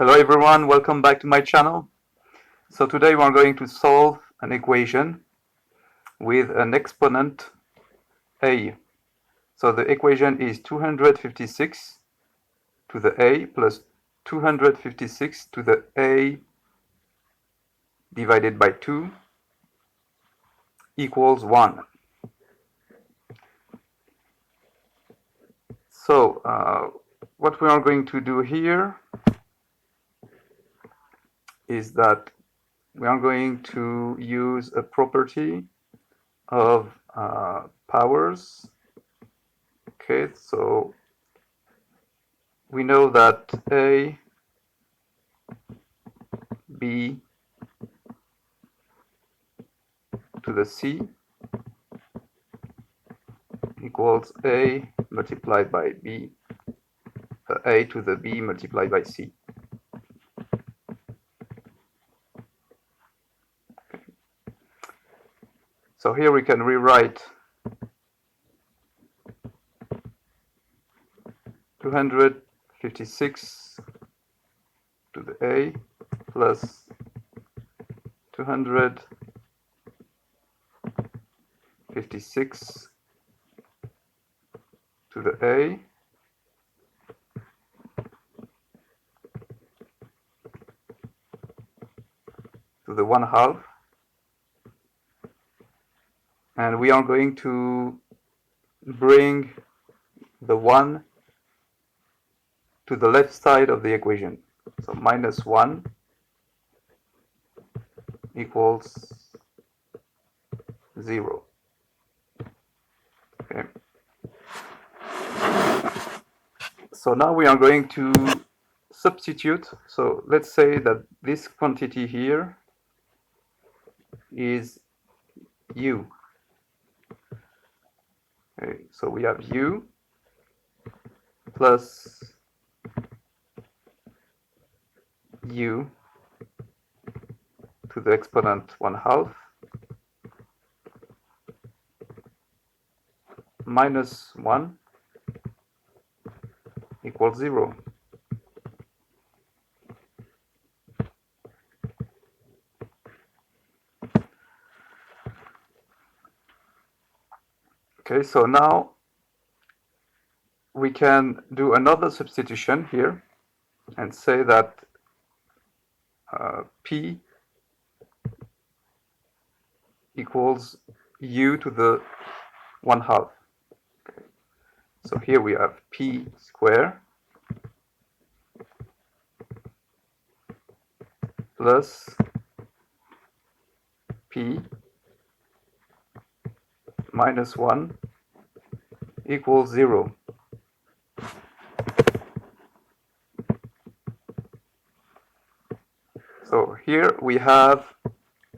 Hello everyone, welcome back to my channel. So today we are going to solve an equation with an exponent a. So the equation is 256 to the a plus 256 to the a divided by 2 equals 1. So what we are going to do here is that we are going to use a property of powers. Okay, so we know that a, b to the c equals a multiplied by b, a to the b multiplied by c. So here we can rewrite 256 to the a plus 256 to the a to the 1/2, and we are going to bring the 1 to the left side of the equation. So minus 1 equals 0. Okay. So now we are going to substitute. So let's say that this quantity here is u. Okay, so we have u plus u to the exponent 1/2 minus 1 equals 0. Okay, so now we can do another substitution here and say that p equals u to the 1/2. Okay. So here we have p squared plus p minus 1 equals 0. So here we have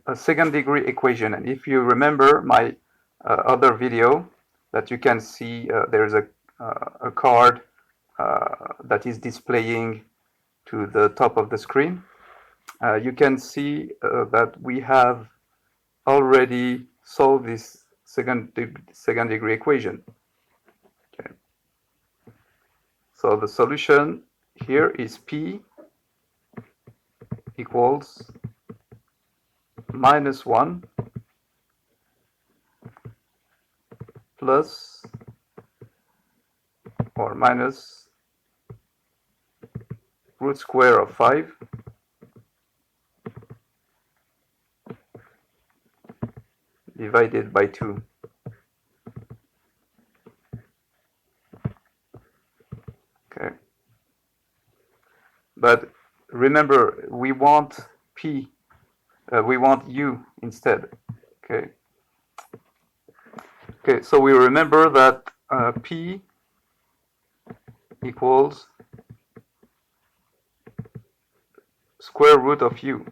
a second degree equation, and if you remember my other video that you can see, there is a card that is displaying to the top of the screen. You can see that we have already solved this second degree equation. Okay. So the solution here is p equals minus 1 plus or minus root square of 5 divided by 2. Okay. But remember, we want p, we want u instead. Okay. Okay, so we remember that p equals square root of u.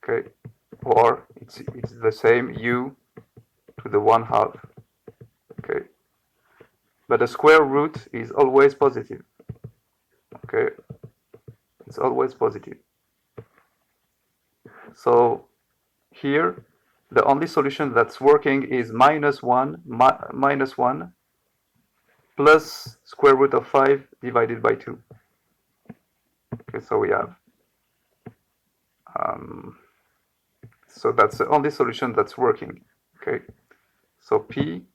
Okay, or it's the same, u to the 1/2. Okay, but the square root is always positive. Okay, it's always positive. So here the only solution that's working is minus 1 plus square root of 5 divided by 2. Okay, so we have So that's the only solution that's working. Okay, so P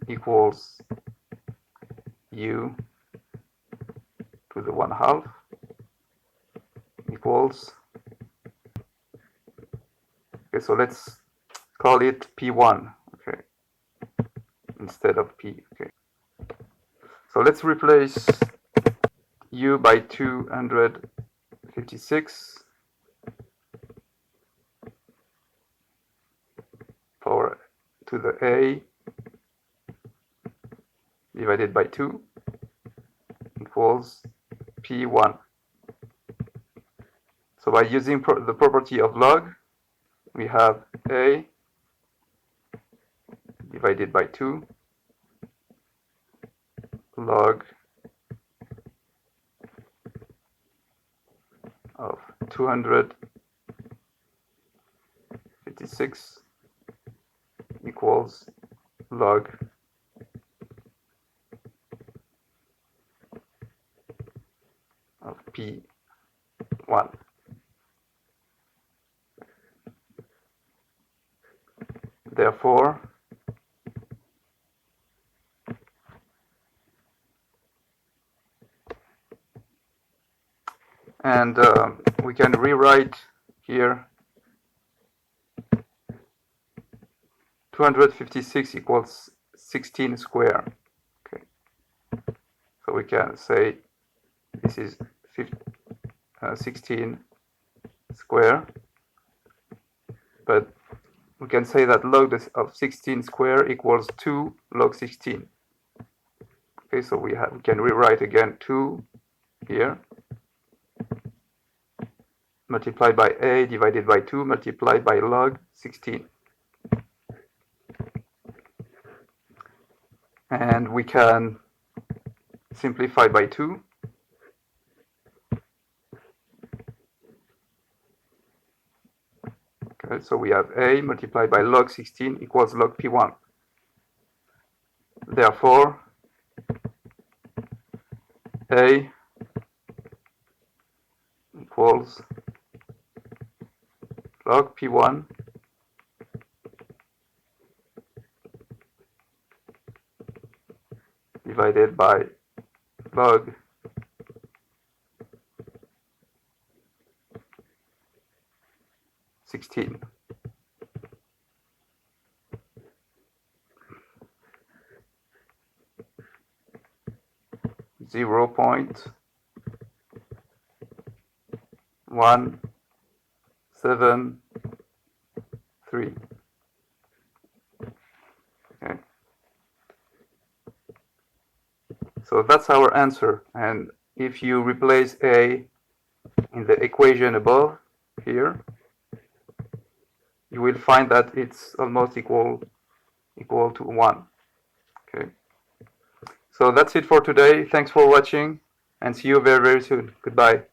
equals U to the 1/2 equals, okay, so let's call it P1, okay, instead of P, okay. So let's replace U by 256 power to the A divided by 2 equals P1. So by using the property of log, we have A divided by 2 log of 256 equals log of P1. Therefore, and we can rewrite here 256 equals 16 square. Okay, so we can say this is 16 square, but we can say that log of 16 square equals 2 log 16. Okay, so we can rewrite again 2 here, multiplied by A divided by 2 multiplied by log 16. And we can simplify by 2. Okay, so we have A multiplied by log 16 equals log P1. Therefore, A equals log P1 divided by log 16. Zero point 173. Okay. So that's our answer. And if you replace A in the equation above here, you will find that it's almost equal to 1. Okay. So that's it for today. Thanks for watching and see you very, very soon. Goodbye.